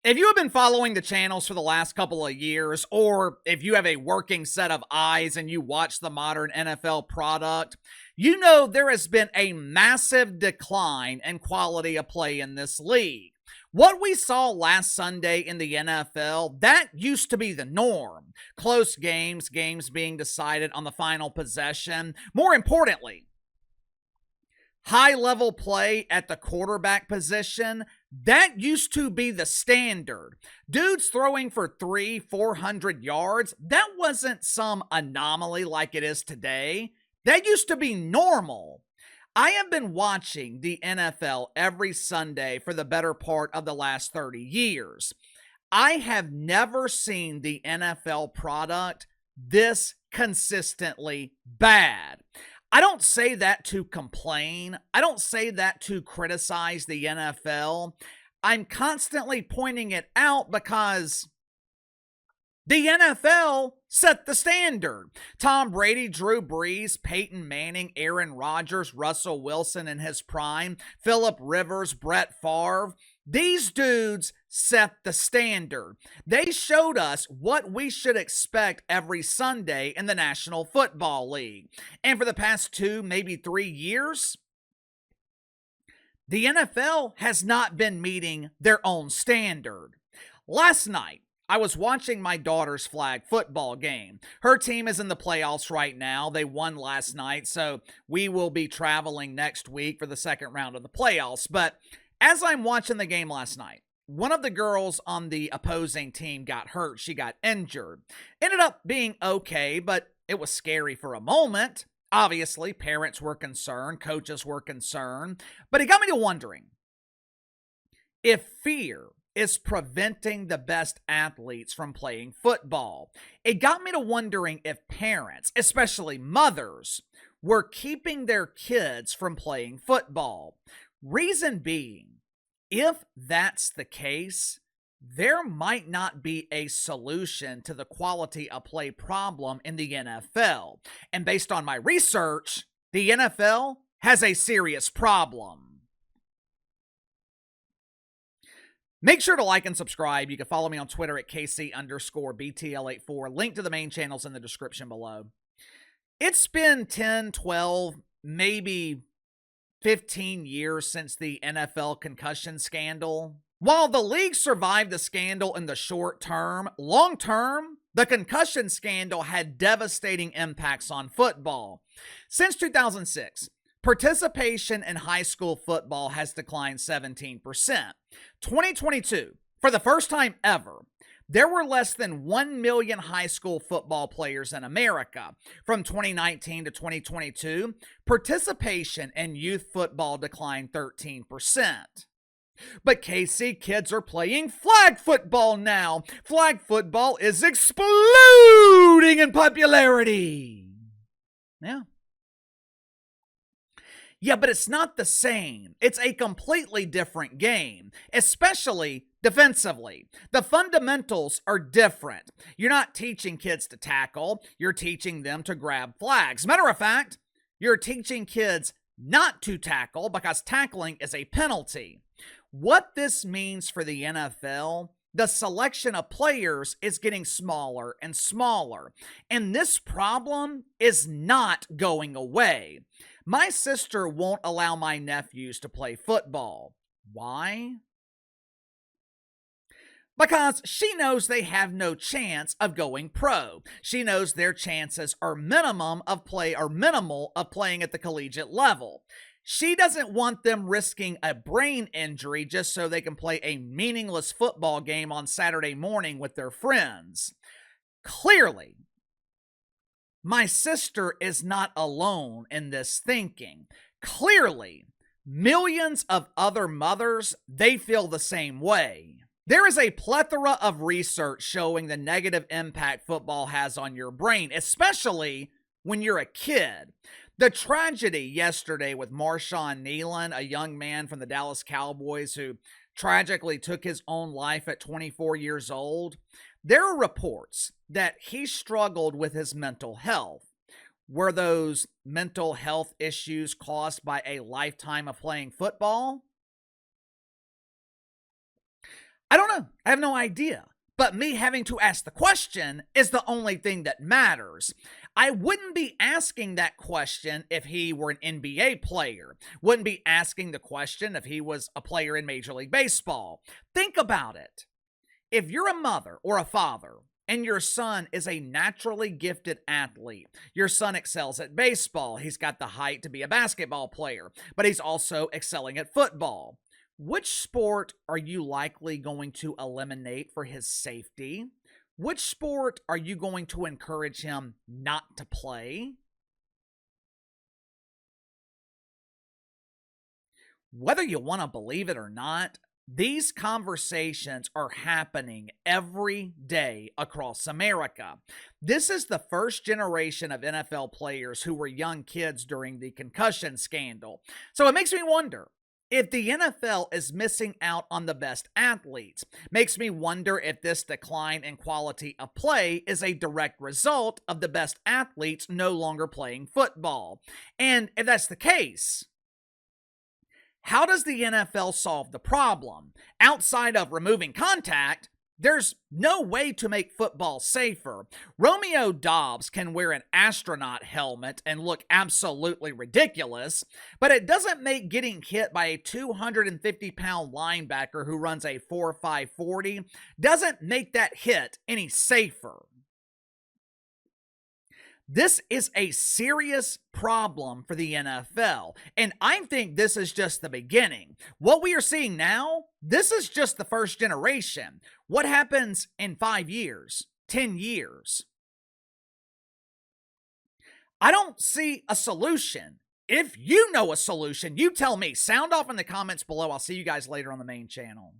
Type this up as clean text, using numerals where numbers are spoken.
If you have been following the channels for the last couple of years, or if you have a working set of eyes and you watch the modern NFL product, you know there has been a massive decline in quality of play in this league. What we saw last Sunday in the NFL, that used to be the norm. Close games, games being decided on the final possession. More importantly, high level play at the quarterback position, that used to be the standard. Dudes throwing for 400 yards, that wasn't some anomaly like it is today. That used to be normal. I have been watching the NFL every Sunday for the better part of the last 30 years. I have never seen the NFL product this consistently bad. I don't say that to complain. I don't say that to criticize the NFL. I'm constantly pointing it out because the NFL set the standard. Tom Brady, Drew Brees, Peyton Manning, Aaron Rodgers, Russell Wilson in his prime, Phillip Rivers, Brett Favre. These dudes set the standard. They showed us what we should expect every Sunday in the National Football League. And for the past 2, maybe 3 years, the NFL has not been meeting their own standard. Last night, I was watching my daughter's flag football game. Her team is in the playoffs right now. They won last night, so we will be traveling next week for the second round of the playoffs. But as I'm watching the game last night, one of the girls on the opposing team got hurt. She got injured. Ended up being okay, but it was scary for a moment. Obviously, parents were concerned, coaches were concerned, but it got me to wondering if fear is preventing the best athletes from playing football. It got me to wondering if parents, especially mothers, were keeping their kids from playing football. Reason being, if that's the case, there might not be a solution to the quality of play problem in the NFL. And based on my research, the NFL has a serious problem. Make sure to like and subscribe. You can follow me on Twitter at KC_BTL84. Link to the main channels in the description below. It's been 10, 12, maybe 15 years since the NFL concussion scandal. While the league survived the scandal in the short term, long term, the concussion scandal had devastating impacts on football. Since 2006, participation in high school football has declined 17%. 2022, for the first time ever, there were less than 1 million high school football players in America. From 2019 to 2022, participation in youth football declined 13%. But KC, kids are playing flag football now. Flag football is exploding in popularity. Yeah, but it's not the same. It's a completely different game, especially defensively. The fundamentals are different. You're not teaching kids to tackle. You're teaching them to grab flags. Matter of fact, you're teaching kids not to tackle because tackling is a penalty. What this means for the NFL, the selection of players is getting smaller and smaller. And this problem is not going away. My sister won't allow my nephews to play football. Why? Because she knows they have no chance of going pro. She knows their chances are minimal of playing at the collegiate level. She doesn't want them risking a brain injury just so they can play a meaningless football game on Saturday morning with their friends. Clearly, my sister is not alone in this thinking. Clearly, millions of other mothers, they feel the same way. There is a plethora of research showing the negative impact football has on your brain, especially when you're a kid. The tragedy yesterday with Marshawn Nealon, a young man from the Dallas Cowboys who tragically took his own life at 24 years old, there are reports that he struggled with his mental health. Were those mental health issues caused by a lifetime of playing football? I don't know. I have no idea. But me having to ask the question is the only thing that matters. I wouldn't be asking that question if he were an NBA player. Wouldn't be asking the question if he was a player in Major League Baseball. Think about it. If you're a mother or a father and your son is a naturally gifted athlete, your son excels at baseball, he's got the height to be a basketball player, but he's also excelling at football. Which sport are you likely going to eliminate for his safety? Which sport are you going to encourage him not to play? Whether you want to believe it or not, these conversations are happening every day across America. This is the first generation of NFL players who were young kids during the concussion scandal. So it makes me wonder if the NFL is missing out on the best athletes. Makes me wonder if this decline in quality of play is a direct result of the best athletes no longer playing football. And if that's the case, how does the NFL solve the problem? Outside of removing contact, there's no way to make football safer. Romeo Dobbs can wear an astronaut helmet and look absolutely ridiculous, but it doesn't make getting hit by a 250-pound linebacker who runs a 4.5 40 doesn't make that hit any safer. This is a serious problem for the NFL, and I think this is just the beginning. What we are seeing now, this is just the first generation. What happens in 5 years, 10 years? I don't see a solution. If you know a solution, you tell me. Sound off in the comments below. I'll see you guys later on the main channel.